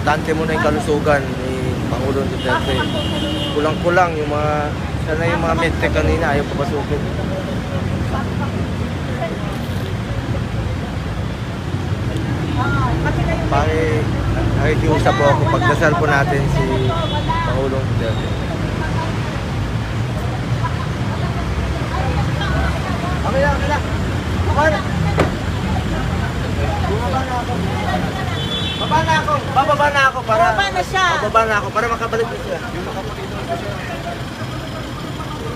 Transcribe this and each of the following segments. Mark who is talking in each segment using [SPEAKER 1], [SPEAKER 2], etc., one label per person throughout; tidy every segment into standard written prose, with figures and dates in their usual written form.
[SPEAKER 1] importante muna yung kalusugan ni Pangulong Duterte. Kulang-kulang yung mga, sana yung mga medtech kanina ayaw papasukin. Nakikiusap po ako, pagdasal po natin si Pangulong Duterte. Okay lang, okay lang. Okay lang. Bababa na ako para
[SPEAKER 2] Bababa na siya.
[SPEAKER 1] Bababa na ako para makabalik na siya.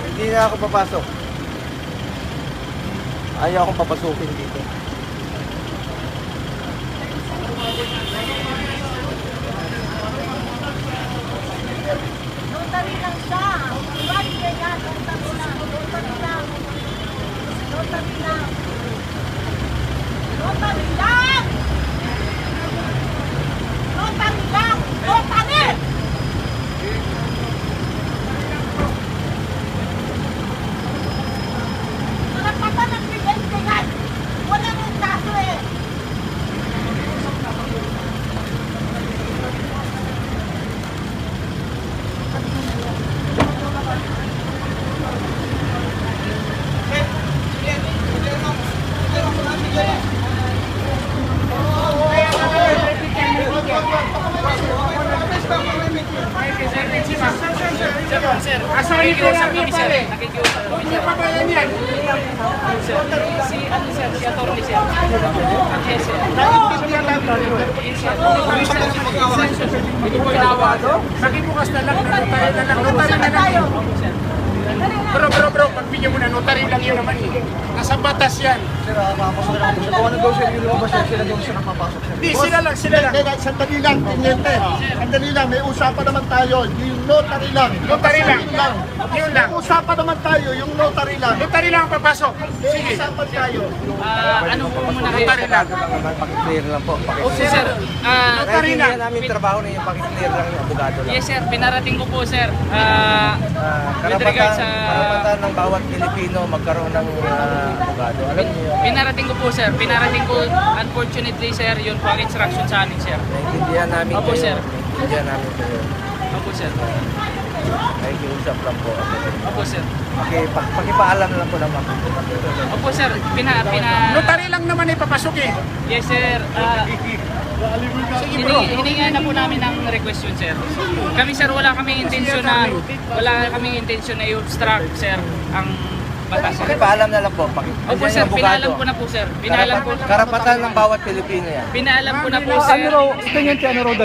[SPEAKER 1] Hindi na ako papasok. Ayaw akong papasukin dito.
[SPEAKER 2] Notary lang siya. Right there yan. Notary lang. Notary lang. Notary lang. Notary lang. Notary lang. Notary! Karapatan ng presidente yan. Wala nang kaso eh.
[SPEAKER 3] Asahan niyo sa amin, sir. Nakikiusap kami, sir. Pabayan yan. Sir, si ano, sir? Si attorney, sir. Yes, sir. Hindi po inawado. Nakibukas na lang. Notary na lang. Notary na lang. Bro, pagbigyan mo na. Notary lang yun naman eh. Nasa batas yan.
[SPEAKER 1] Sir, makapasok na ako. Kung ano daw sir, yung lumabas sir, sila daw siya nakapasok sir.
[SPEAKER 3] Di, sila lang.
[SPEAKER 4] Sandali lang, tiniente. Sandali lang, may usapan naman tayo. Yung notary lang.
[SPEAKER 3] Notary lang. Yun lang.
[SPEAKER 4] May usapan naman tayo, yung notary lang.
[SPEAKER 3] Notary lang ang papasok.
[SPEAKER 4] May
[SPEAKER 3] Sige.
[SPEAKER 4] usapan tayo.
[SPEAKER 3] Ano po muna kayo?
[SPEAKER 1] Notary lang. Pakiclear lang po.
[SPEAKER 3] Okay, sir. Notary lang.
[SPEAKER 1] Naiintindihan namin trabaho na yung pakiclear lang yung abogado lang.
[SPEAKER 5] Yes sir, pinarating ko po sir. With
[SPEAKER 1] Karapatan,
[SPEAKER 5] regards sa...
[SPEAKER 1] karapatan ng bawat Pilipino magkaroon ng abogado. Alam niyo yun.
[SPEAKER 5] Pinarating ko po sir. Pinarating ko, unfortunately sir, yun po ang instruction sa amin sir.
[SPEAKER 1] Naiintindihan namin
[SPEAKER 5] Opo,
[SPEAKER 1] kayo.
[SPEAKER 5] sir.
[SPEAKER 1] Naiintindihan namin kayo.
[SPEAKER 5] Opo sir.
[SPEAKER 1] Nakikiusap lang po ako.
[SPEAKER 5] Opo sir.
[SPEAKER 1] Okay, pakipaalam lang po naman.
[SPEAKER 5] Opo sir,
[SPEAKER 3] Notary lang naman ipapasok eh.
[SPEAKER 5] Yes sir.
[SPEAKER 3] Sige bro.
[SPEAKER 5] Hininga na po namin ng request yun sir. Kami sir, wala kaming intensyon na i-obstruct sir ang batas.
[SPEAKER 1] Pakipaalam na lang po.
[SPEAKER 5] Opo sir, pinaalam ko na po sir. Pinaalam ko.
[SPEAKER 1] Karapatan ng bawat Pilipino yan.
[SPEAKER 5] Pinaalam ko na po sir.
[SPEAKER 4] Teniente, ano raw